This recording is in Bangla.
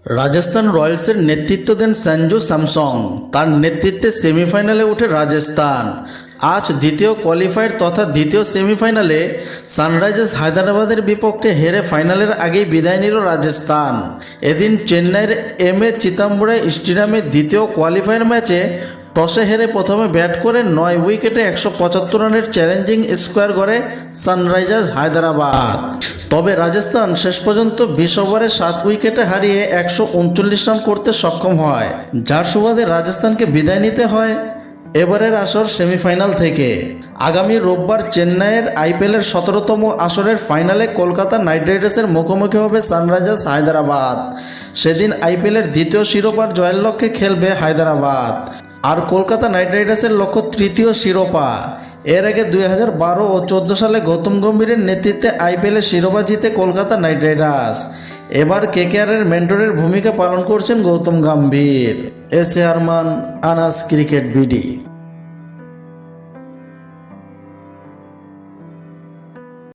রাজস্থান রয়্যালসের নেতৃত্ব দেন সঞ্জু স্যামসং। তার নেতৃত্বে সেমিফাইনালে ওঠে রাজস্থান। আজ দ্বিতীয় কোয়ালিফায়ার তথা দ্বিতীয় সেমিফাইনালে সানরাইজার্স হায়দ্রাবাদের বিপক্ষে হেরে ফাইনালের আগেই বিদায় নিল রাজস্থান। এদিন চেন্নাইয়ের এম.এ. চিদাম্বরম স্টেডিয়ামে দ্বিতীয় কোয়ালিফায়ার ম্যাচে টসে হেরে প্রথমে ব্যাট করে 9 উইকেটে 175 রানের চ্যালেঞ্জিং স্কোয়ার করে সানরাইজার্স হায়দ্রাবাদ। তবে রাজস্থান শেষ পর্যন্ত 20 ওভারে 7 উইকেটে হারিয়ে 139 রান করতে সক্ষম হয়, যার সুবাদে রাজস্থানকে বিদায় নিতে হয় এবারের আসর সেমিফাইনাল থেকে। আগামী রোববার চেন্নাইয়ের আইপিএলের 17তম আসরের ফাইনালে কলকাতা নাইট রাইডার্সের মুখোমুখি হবে সানরাইজার্স হায়দ্রাবাদ। সেদিন আইপিএলের দ্বিতীয় শিরোপার জয়ের লক্ষ্যে খেলবে হায়দ্রাবাদ, আর কলকাতা নাইট রাইডার্সের লক্ষ্য তৃতীয় শিরোপা। এর আগে 2012 ও 14 সালে গৌতম গম্ভীরের নেতৃত্বে আইপিএলের শিরোপা জিতে কলকাতা নাইট রাইডার্স। এবার কেকেআরের মেন্টরের ভূমিকা পালন করছেন Gautam Gambhir. S A Arman, Anas cricket BD.